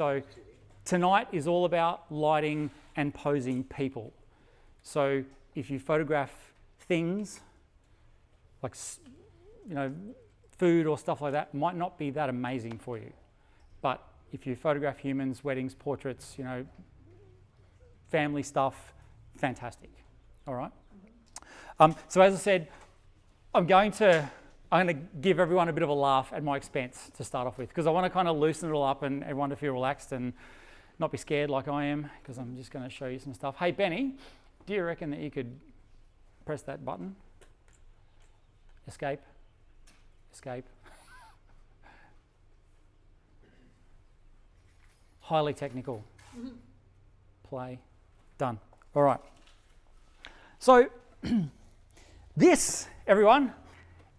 So tonight is all about lighting and posing people. So if you photograph things, like, you know, food or stuff like that, might not be that amazing for you. But if you photograph humans, weddings, portraits, you know, family stuff, fantastic. All right. So as I said, I'm going to give everyone a bit of a laugh at my expense to start off with, because I want to kind of loosen it all up and everyone to feel relaxed and not be scared like I am, because I'm just going to show you some stuff. Hey, Benny, do you reckon that you could press that button? Escape. Escape. Highly technical. Play. Done. All right. So this, everyone,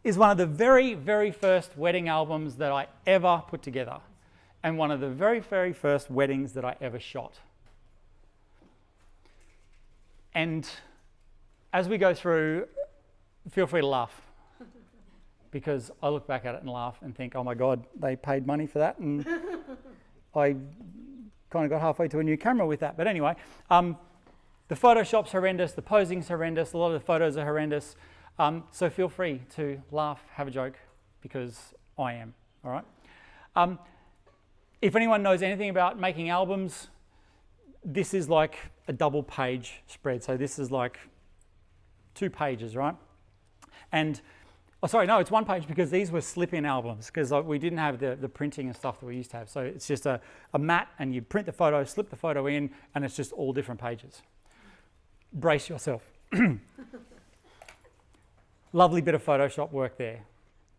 is one of the very, very first wedding albums that I ever put together, and one of the very, very first weddings that I ever shot. And as we go through, feel free to laugh, because I look back at it and laugh and think, oh my God, they paid money for that, and I kind of got halfway to a new camera with that. But anyway, the Photoshop's horrendous, the posing's horrendous, a lot of the photos are horrendous. So feel free to laugh, have a joke, because I am, all right? If anyone knows anything about making albums, this is like a double page spread. So this is like 2 pages, right? And, oh sorry, no, it's 1 page, because these were slip-in albums, because we didn't have the printing and stuff that we used to have. So it's just a mat, and you print the photo, slip the photo in, and it's just all different pages. Brace yourself. Lovely bit of Photoshop work there.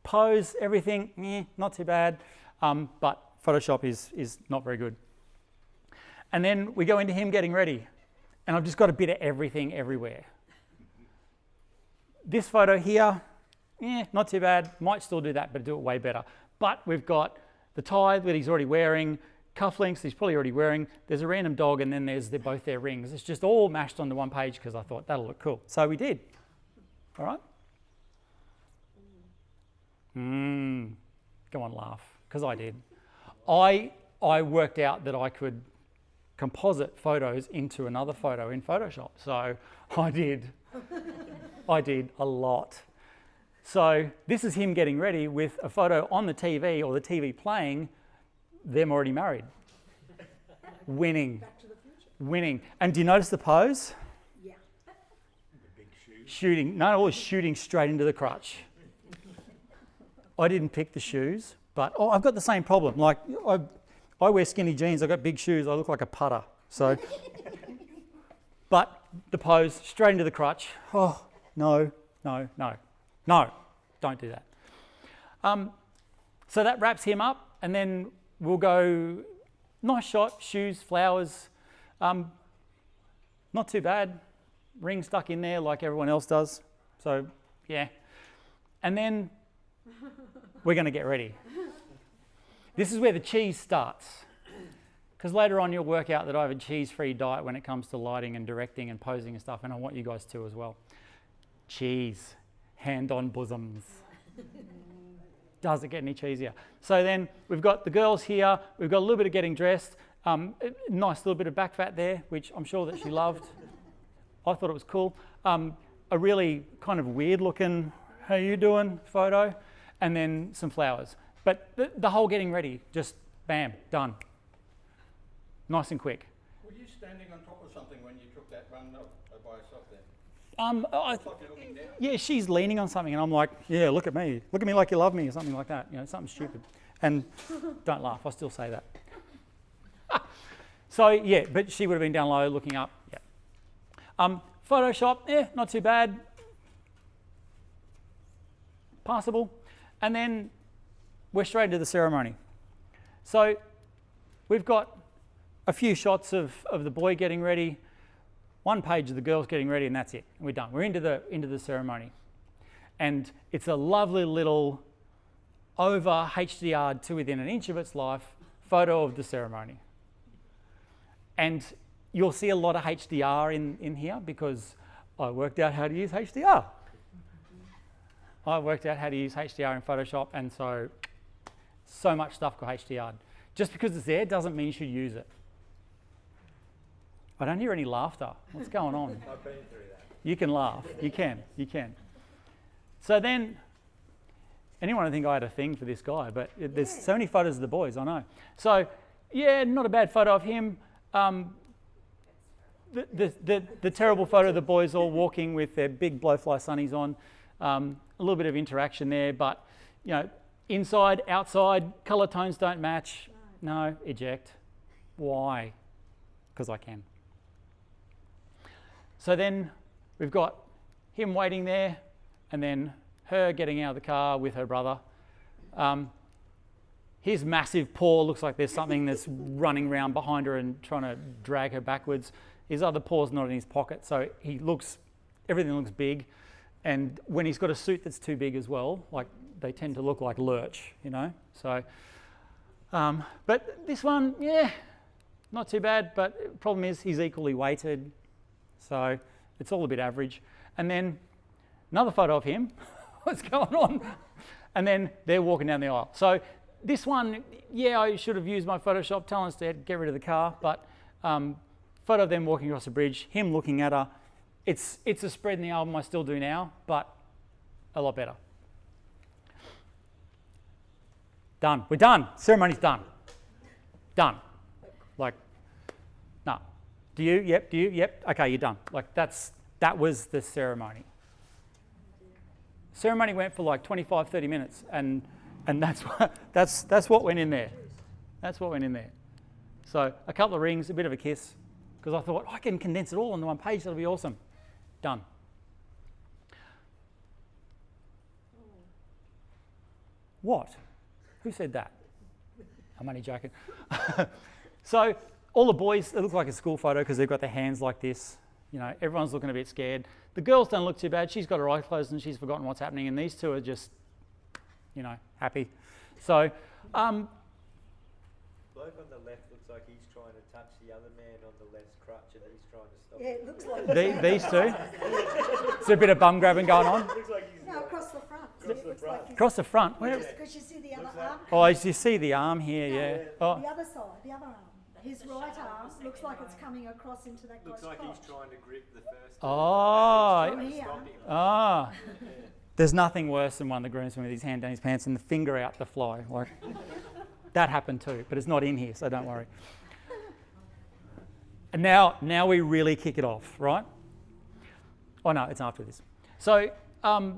Pose, everything, not too bad, but Photoshop is not very good. And then we go into him getting ready, and I've just got a bit of everything everywhere. This photo here, not too bad, might still do that, but do it way better. But we've got the tie that he's already wearing, cufflinks he's probably already wearing, there's a random dog, and then there's both their rings. It's just all mashed onto 1 page, because I thought that'll look cool. So we did, all right? Go on, laugh, because I did. I worked out that I could composite photos into another photo in Photoshop. So I did a lot. So this is him getting ready with a photo on the TV, or the TV playing, them already married. Winning. Back to the future. Winning. And do you notice the pose? Yeah. The big shoes. Shooting. No, always shooting straight into the crotch. I didn't pick the shoes, but I've got the same problem. Like I wear skinny jeans, I've got big shoes, I look like a putter. So, but the pose straight into the crotch. Oh, no, don't do that. So that wraps him up, and then we'll go, nice shot, shoes, flowers, not too bad. Ring stuck in there like everyone else does. So, yeah. And then we're going to get ready. This is where the cheese starts, because later on you'll work out that I have a cheese-free diet when it comes to lighting and directing and posing and stuff, and I want you guys to as well. Cheese, hand on bosoms. Does it get any cheesier? So then we've got the girls here, we've got a little bit of getting dressed, nice little bit of back fat there, which I'm sure that she loved. I thought it was cool. A really kind of weird looking, how you doing photo, and then some flowers. But the whole getting ready, just bam, done. Nice and quick. Were you standing on top of something when you took that run by yourself there? Yeah, she's leaning on something, and I'm like, yeah, look at me like you love me, or something like that, you know, something stupid. And don't laugh, I still say that. So yeah, but she would have been down low looking up. Yeah. Photoshop, not too bad. Passable. And then we're straight into the ceremony. So we've got a few shots of the boy getting ready, 1 page of the girls getting ready, and that's it. We're done. We're into the ceremony. And it's a lovely little over HDR to within an inch of its life photo of the ceremony. And you'll see a lot of HDR in here, because I worked out how to use HDR. I worked out how to use HDR in Photoshop, and so much stuff got HDR'd. Just because it's there doesn't mean you should use it. I don't hear any laughter. What's going on? I've been through that. You can laugh. You can. So then, anyone would think I had a thing for this guy, but there's so many photos of the boys, I know. So, yeah, not a bad photo of him. The terrible photo of the boys all walking with their big blowfly sunnies on. A little bit of interaction there, but, inside, outside, colour tones don't match. No, eject. Why? Because I can. So then we've got him waiting there, and then her getting out of the car with her brother. His massive paw looks like there's something that's running around behind her and trying to drag her backwards. His other paw's not in his pocket, so everything looks big. And when he's got a suit that's too big as well, like they tend to look like lurch, So, but this one, not too bad. But the problem is he's equally weighted, so it's all a bit average. And then another photo of him. What's going on? And then they're walking down the aisle. So this one, I should have used my Photoshop, telling us to get rid of the car, but photo of them walking across the bridge, him looking at her. It's a spread in the album I still do now, but a lot better. Done. We're done. Ceremony's done. Done. Like, no. Do you? Yep. Do you? Yep. Okay, you're done. Like that was the ceremony. Ceremony went for like 25, 30 minutes, and that's what went in there. That's what went in there. So a couple of rings, a bit of a kiss, because I thought I can condense it all on the one page. That'll be awesome. Done. What? Who said that? I'm only joking. So all the boys, it looks like a school photo because they've got their hands like this. Everyone's looking a bit scared. The girls don't look too bad. She's got her eyes closed and she's forgotten what's happening. And these two are just, happy. So, bloke on the left looks like he's trying to touch the other man on the left's crutch, and he's trying to stop. Yeah, it looks like these two. There's a bit of bum grabbing going on. Looks like he's across the front. Across the front. Because you see the other arm. Oh, you see the arm here, yeah. Oh. The other side, the other arm. His right arm looks like it's coming across into that guy's looks like crotch. he's trying to grip the first. From here. Ah. There's nothing worse than one of the groomsmen with his hand down his pants and the finger out to fly. Like that happened too, but it's not in here, so don't worry. And now we really kick it off, right? Oh no, it's after this. So a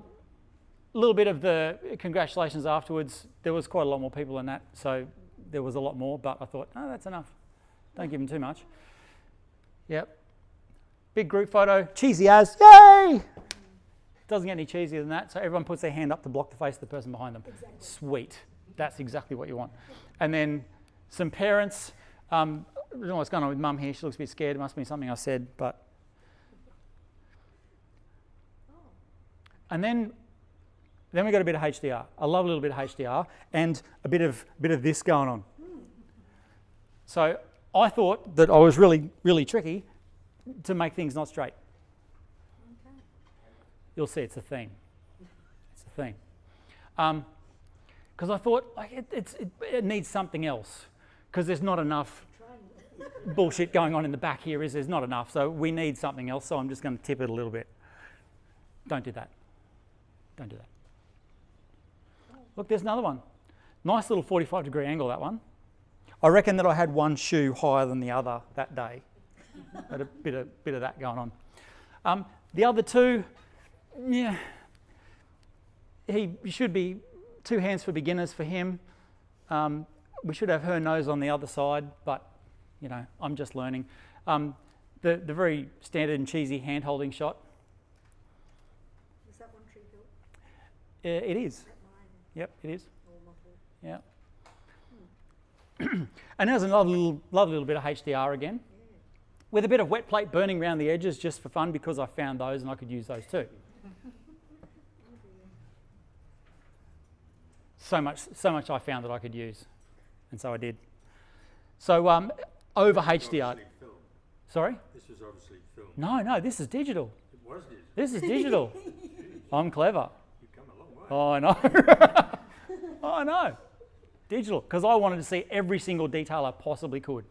little bit of the congratulations afterwards. There was quite a lot more people than that, so there was a lot more, but I thought, that's enough. Don't give them too much. Yep. Big group photo, cheesy as, yay! Doesn't get any cheesier than that, so everyone puts their hand up to block the face of the person behind them. Exactly. Sweet. That's exactly what you want. And then some parents. I don't know what's going on with Mum here. She looks a bit scared. It must be something I said, but... And then we got a bit of HDR. I love a little bit of HDR and a bit of this going on. So I thought that I was really, really tricky to make things not straight. Okay. You'll see it's a theme. It's a theme. Because I thought it needs something else because there's not enough bullshit going on in the back here. There's not enough, so we need something else. So I'm just going to tip it a little bit. Don't do that. Don't do that. Look, there's another one. Nice little 45-degree angle, that one. I reckon that I had one shoe higher than the other that day. Had a bit of that going on. The other two, he should be 2 hands for beginners for him. We should have her nose on the other side, but, I'm just learning. The very standard and cheesy hand-holding shot. Is that one tree built? It is. Yep, it is. Yeah. And there's another lovely little bit of HDR again, with a bit of wet plate burning around the edges just for fun because I found those and I could use those too. So much I found that I could use, and so I did. So over HDR. Sorry? This was obviously filmed. No, this is digital. It was digital. This is digital. I'm clever. You've come a long way. Oh, I know. Oh, I know. Digital, because I wanted to see every single detail I possibly could,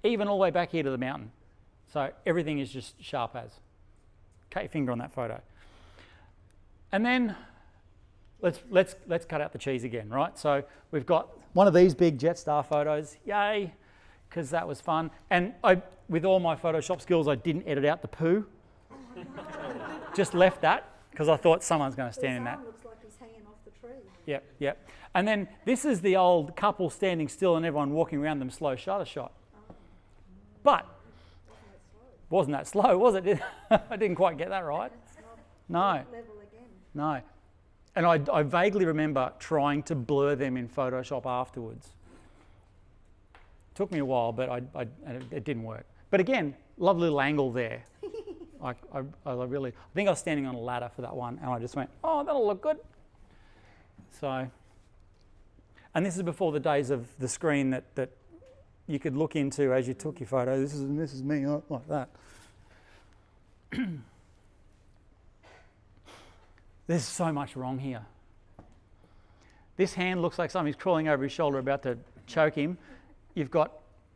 even all the way back here to the mountain. So everything is just sharp as. Cut your finger on that photo. And then let's cut out the cheese again, right? So we've got one of these big Jetstar photos, yay, because that was fun. And with all my Photoshop skills, I didn't edit out the poo. Just left that because I thought someone's going to stand in that. His arm looks like he's hanging off the tree. Yep. And then this is the old couple standing still and everyone walking around them slow shutter shot. But wasn't that slow, was it? I didn't quite get that right. No. Level again. No. And I vaguely remember trying to blur them in Photoshop afterwards. Took me a while, but it didn't work. But again, lovely little angle there. I think I was standing on a ladder for that one, and I just went, oh, that'll look good. So, and this is before the days of the screen that you could look into as you took your photo. This is me, like that. There's so much wrong here. This hand looks like something's crawling over his shoulder about to choke him. You've got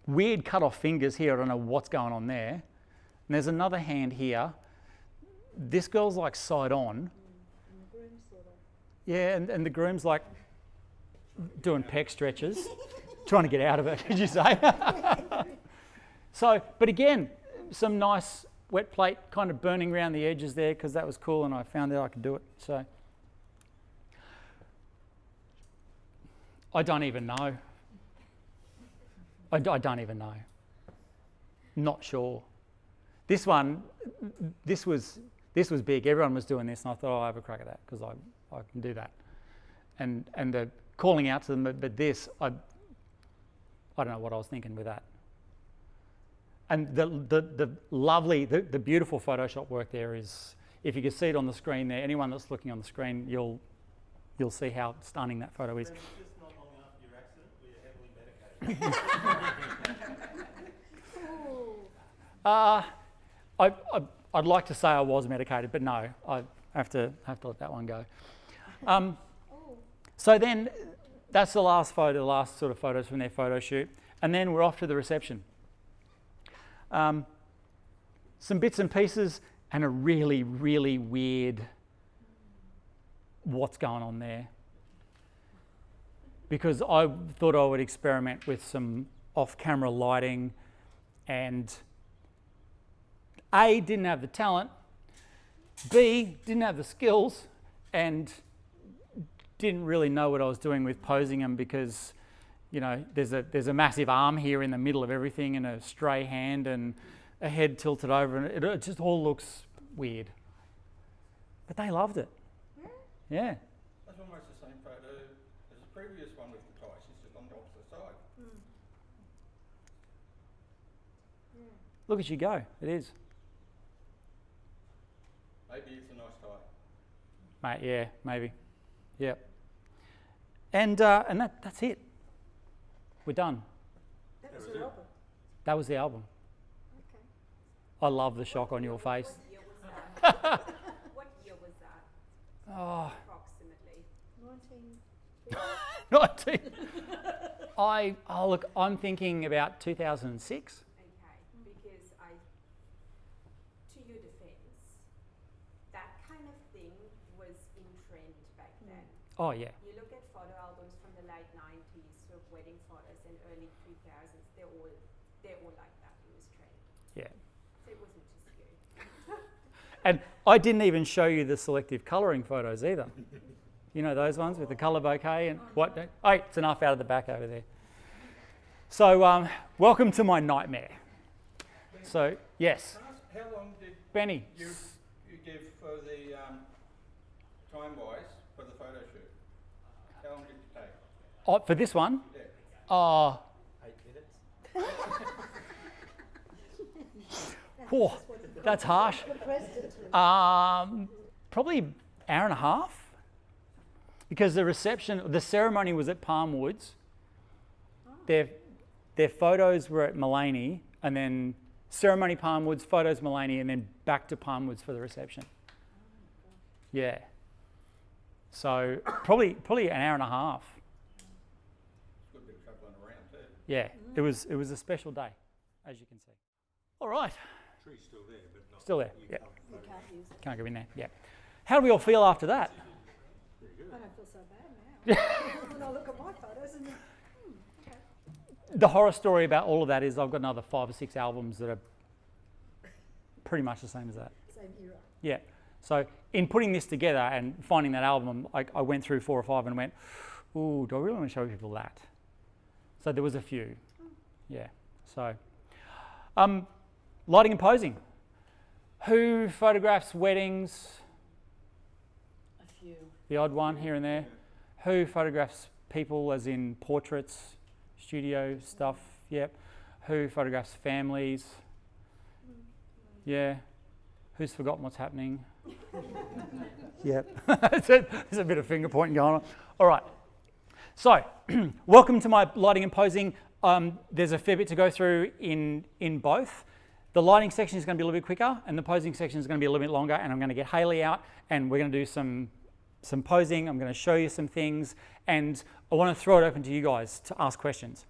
weird cut off fingers here. I don't know what's going on there. And there's another hand here. This girl's like side on. And the groom sort of. Yeah, and the groom's like doing pec stretches, trying to get out of it, did you say? So, but again, some nice wet plate kind of burning around the edges there because that was cool and I found out I could do it. So, I don't even know. I don't even know. Not sure. This one, this was big. Everyone was doing this, and I thought, oh, I'll have a crack at that because I can do that. And the calling out to them, but this, I don't know what I was thinking with that. And the lovely, the beautiful Photoshop work there is, if you can see it on the screen there, anyone that's looking on the screen, you'll see how stunning that photo is. Just not long after your accident, were you heavily medicated? I'd like to say I was medicated, but no, I have to let that one go. So then, that's the last photo, the last sort of photos from their photo shoot, and then we're off to the reception. Some bits and pieces, and a really, really weird what's going on there. Because I thought I would experiment with some off-camera lighting, and A, didn't have the talent, B, didn't have the skills, and didn't really know what I was doing with posing them because, you know, there's a massive arm here in the middle of everything and a stray hand and a head tilted over, and it just all looks weird. But they loved it. Yeah. That's almost the same photo as the previous one with the tie. She's just on the opposite side. Look at you go. It is. Maybe it's a nice tie. Mate, yeah, maybe. Yep. And that's it. We're done. That was your album. That was the album. Okay. I love the shock on your face. What year was that? What year was that? Oh, Approximately. 19. Look, I'm thinking about 2006. Okay, because to your defence, that kind of thing was in trend back then. Oh, yeah. You look at photo albums from the late 90s, sort of wedding photos, and early 2000s, they're all like that. It was trend. Yeah. So it wasn't just you. And I didn't even show you the selective colouring photos either. You know those ones with the colour bouquet and what? Oh, it's enough out of the back over there. So, welcome to my nightmare. So, yes, Can I ask, how long did Benny. you give for the time-wise for the photo shoot? How long did it take? Oh, for this one? Yeah. Oh, 8 minutes. whew, that's harsh. Probably hour and a half. Because the ceremony was at Palmwoods. Their photos were at Mullaney, and then ceremony Palmwoods, photos Mullaney, and then back to Palmwoods for the reception. Yeah. So probably an hour and a half. Yeah, it was a special day, as you can see. All right. Tree's still there, but not. Still there, yeah. You can't use it. Can't go in there, yeah. How do we all feel after that? I don't feel so bad now. When I look at my photos and okay. The horror story about all of that is I've got another 5 or 6 albums that are pretty much the same as that. Same era. Yeah. So in putting this together and finding that album, I went through 4 or 5 and went, ooh, do I really want to show people that? So there was a few. Yeah. So lighting and posing. Who photographs weddings? A few. The odd one here and there. Who photographs people as in portraits, studio stuff? Yep. Who photographs families? Yeah. Who's forgotten what's happening? Yep. There's a bit of finger pointing going on. All right. So, welcome to my lighting and posing. There's a fair bit to go through in both. The lighting section is going to be a little bit quicker, and the posing section is going to be a little bit longer, and I'm going to get Hayley out, and we're going to do some posing. I'm going to show you some things, and I want to throw it open to you guys to ask questions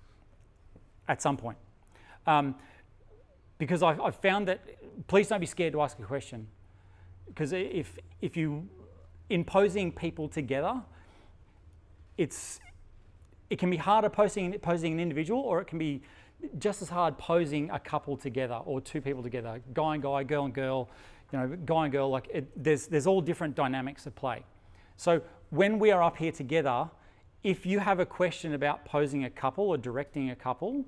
at some point. Because I've found that, please don't be scared to ask a question. Because if you, in posing people together, it can be harder posing an individual, or it can be just as hard posing a couple together or 2 people together, guy and guy, girl and girl, guy and girl. There's all different dynamics at play. So when we are up here together, if you have a question about posing a couple or directing a couple,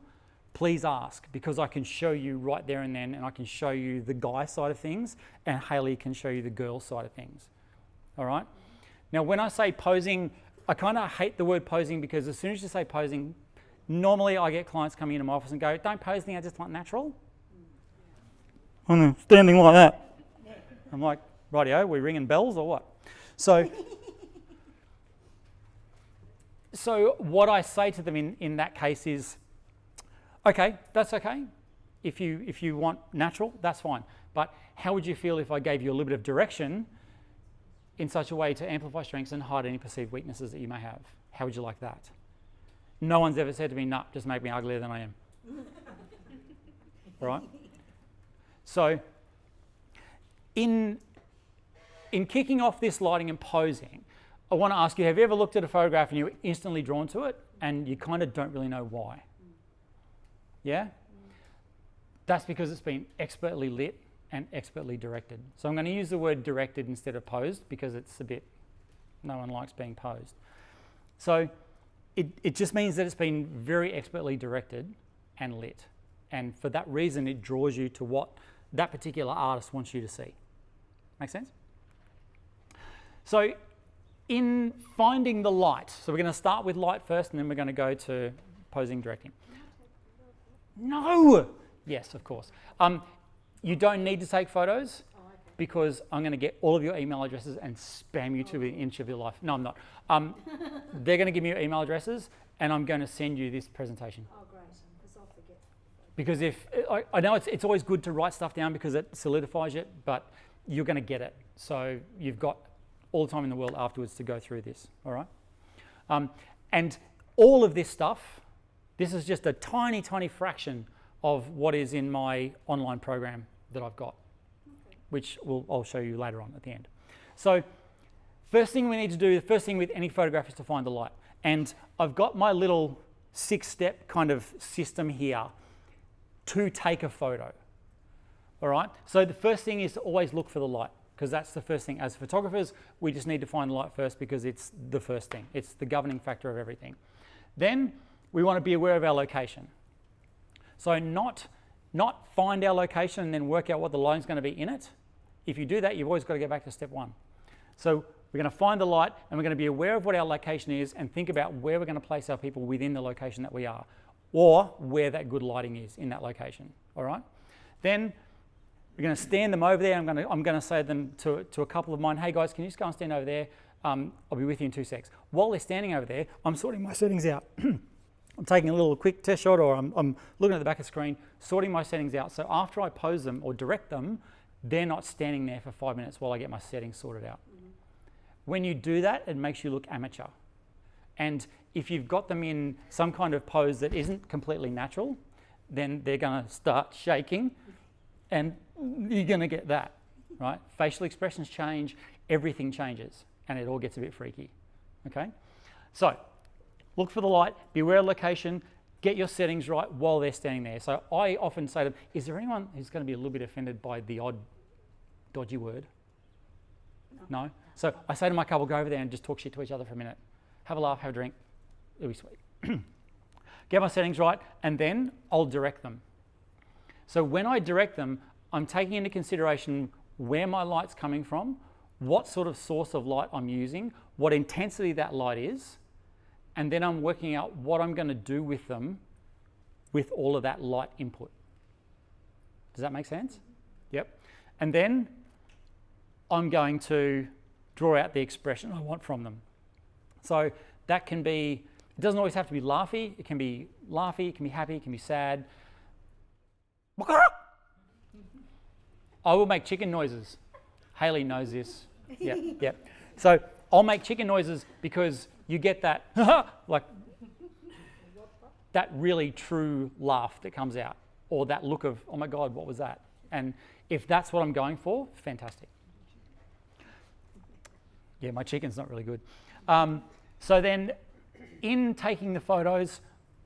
please ask, because I can show you right there and then, and I can show you the guy side of things, and Hayley can show you the girl side of things. All right? Now, when I say posing, I kind of hate the word posing, because as soon as you say posing, normally I get clients coming into my office and go, don't pose anything, I just want natural. I'm standing like that. I'm like, rightio, we ringing bells or what? So what I say to them in that case is, okay, that's okay. If you want natural, that's fine. But how would you feel if I gave you a little bit of direction in such a way to amplify strengths and hide any perceived weaknesses that you may have? How would you like that? No one's ever said to me, nah, just make me uglier than I am. All right? So in kicking off this lighting and posing, I want to ask you, have you ever looked at a photograph and you were instantly drawn to it and you kind of don't really know why? Yeah? That's because it's been expertly lit and expertly directed. So I'm going to use the word directed instead of posed, because it's a bit, no one likes being posed. So it just means that it's been very expertly directed and lit. And for that reason, it draws you to what that particular artist wants you to see. Make sense? So in finding the light, so we're going to start with light first, and then we're going to go to posing, directing. No! Yes, of course. You don't need to take photos, because I'm going to get all of your email addresses and spam you to the inch of your life. No, I'm not. They're going to give me your email addresses, and I'm going to send you this presentation. Oh, great, because I'll forget. Because I know it's always good to write stuff down because it solidifies it, but you're going to get it. So you've got all the time in the world afterwards to go through this, all right? And all of this stuff, this is just a tiny, tiny fraction of what is in my online program that I've got, which I'll show you later on at the end. So first thing we need to do, the first thing with any photograph is to find the light. And I've got my little 6-step kind of system here to take a photo, all right? So the first thing is to always look for the light, because that's the first thing. As photographers, we just need to find the light first, because it's the first thing. It's the governing factor of everything. Then we want to be aware of our location. So not find our location and then work out what the lighting's going to be in it. If you do that, you've always got to go back to step 1. So we're going to find the light, and we're going to be aware of what our location is and think about where we're going to place our people within the location that we are, or where that good lighting is in that location, all right? Then we're going to stand them over there. I'm going to say them to a couple of mine, hey guys, can you just go and stand over there? I'll be with you in 2 secs. While they're standing over there, I'm sorting my settings out. I'm taking a little quick test shot, or I'm looking at the back of the screen, sorting my settings out. So after I pose them or direct them, they're not standing there for 5 minutes while I get my settings sorted out. When you do that, it makes you look amateur. And if you've got them in some kind of pose that isn't completely natural, then they're going to start shaking and you're going to get that, right? Facial expressions change, everything changes, and it all gets a bit freaky, okay? So look for the light, be aware of location, get your settings right while they're standing there. So I often say to them, is there anyone who's going to be a little bit offended by the odd dodgy word? No? So I say to my couple, go over there and just talk shit to each other for a minute. Have a laugh, have a drink. It'll be sweet. Get my settings right, and then I'll direct them. So when I direct them, I'm taking into consideration where my light's coming from, what sort of source of light I'm using, what intensity that light is, and then I'm working out what I'm going to do with them with all of that light input. Does that make sense? Yep. And then I'm going to draw out the expression I want from them. So that can be, it doesn't always have to be laughy. It can be laughy, it can be happy, it can be sad. I will make chicken noises. Haley knows this. Yep. So I'll make chicken noises because you get that, like that really true laugh that comes out, or that look of, oh my God, what was that? And if that's what I'm going for, fantastic. Yeah, my chicken's not really good. So then in taking the photos,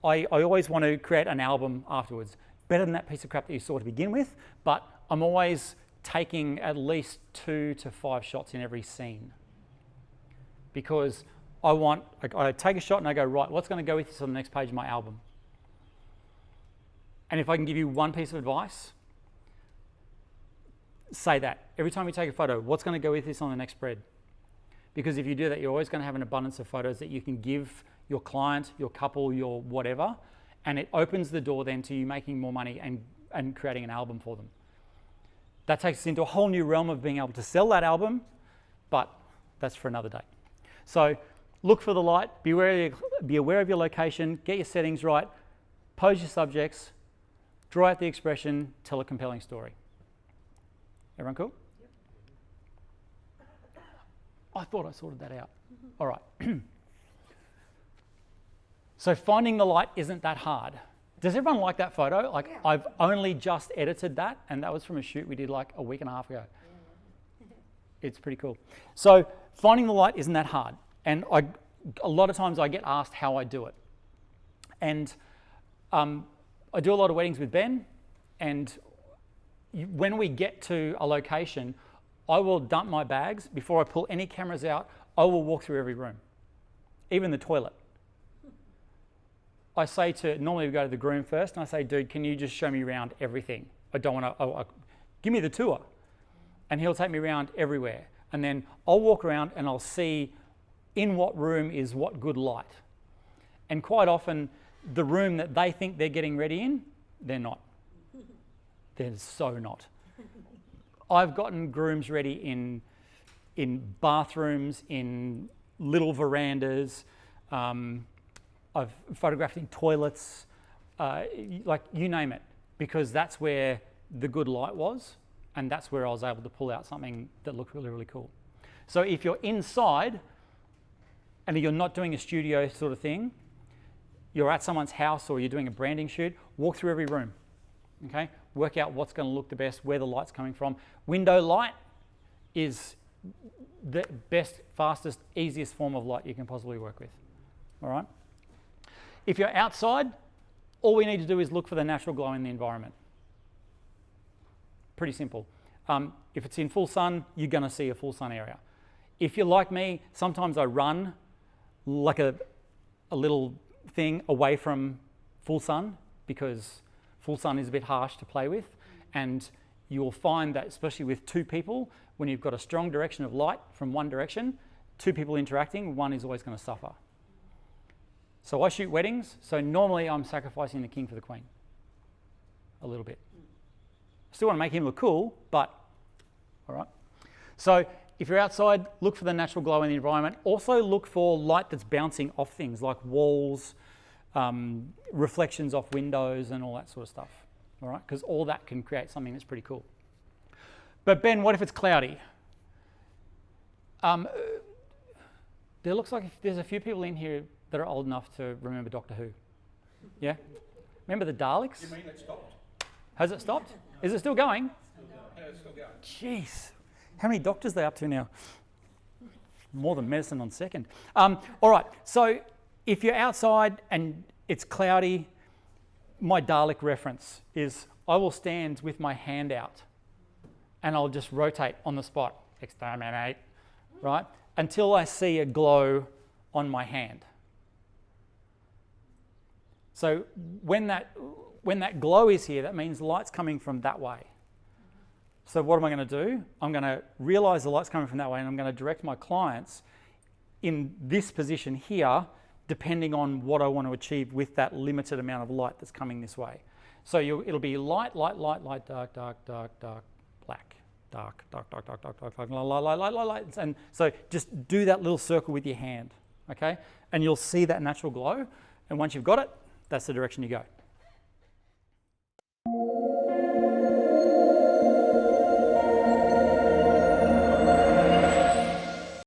I always want to create an album afterwards. Better than that piece of crap that you saw to begin with, but I'm always taking at least 2 to 5 shots in every scene. Because I take a shot and I go, right, what's going to go with this on the next page of my album? And if I can give you one piece of advice, say that. Every time you take a photo, what's going to go with this on the next spread? Because if you do that, you're always going to have an abundance of photos that you can give your client, your couple, your whatever, and it opens the door then to you making more money and creating an album for them. That takes us into a whole new realm of being able to sell that album, but that's for another day. So look for the light, be aware of your location, get your settings right, pose your subjects, draw out the expression, tell a compelling story. Everyone cool? I thought I sorted that out. All right. So finding the light isn't that hard. Does everyone like that photo? Like, yeah. I've only just edited that, and that was from a shoot we did like a week and a half ago. It's pretty cool. So finding the light isn't that hard. And a lot of times I get asked how I do it. And I do a lot of weddings with Ben, and when we get to a location, I will dump my bags. Before I pull any cameras out, I will walk through every room, even the toilet. I say normally we go to the groom first, and I say, dude, can you just show me around everything? I don't want to, give me the tour. And he'll take me around everywhere. And then I'll walk around and I'll see in what room is what good light. And quite often, the room that they think they're getting ready in, they're not. They're so not. I've gotten grooms ready in bathrooms, in little verandas. I've photographed in toilets, like you name it, because that's where the good light was, and that's where I was able to pull out something that looked really, really cool. So if you're inside and you're not doing a studio sort of thing, you're at someone's house or you're doing a branding shoot, walk through every room, okay? Work out what's going to look the best, where the light's coming from. Window light is the best, fastest, easiest form of light you can possibly work with, all right? If you're outside, all we need to do is look for the natural glow in the environment. Pretty simple. If it's in full sun, you're going to see a full sun area. If you're like me, sometimes I run like a little thing away from full sun because full sun is a bit harsh to play with, and you'll find that especially with 2 people, when you've got a strong direction of light from one direction, 2 people interacting, one is always going to suffer. So I shoot weddings, so normally I'm sacrificing the king for the queen. A little bit. Still want to make him look cool, but all right. So if you're outside, look for the natural glow in the environment. Also look for light that's bouncing off things like walls, reflections off windows and all that sort of stuff. All right, because all that can create something that's pretty cool. But Ben, what if it's cloudy? There looks like there's a few people in here that are old enough to remember Doctor Who? Yeah? Remember the Daleks? You mean it stopped? Has it stopped? Is it still going? Yeah, it's still going. Jeez. How many doctors are they up to now? More than medicine on second. All right, so if you're outside and it's cloudy, my Dalek reference is I will stand with my hand out and I'll just rotate on the spot, exterminate, right, until I see a glow on my hand. So when that glow is here, that means light's coming from that way. So what am I going to do? I'm going to realise the light's coming from that way, and I'm going to direct my clients in this position here, depending on what I want to achieve with that limited amount of light that's coming this way. So it'll be light, light, light, light, dark, dark, dark, dark, black, dark, dark, dark, dark, dark, dark, dark, light, light, light, light, light. And so just do that little circle with your hand, okay? And you'll see that natural glow. And once you've got it, that's the direction you go.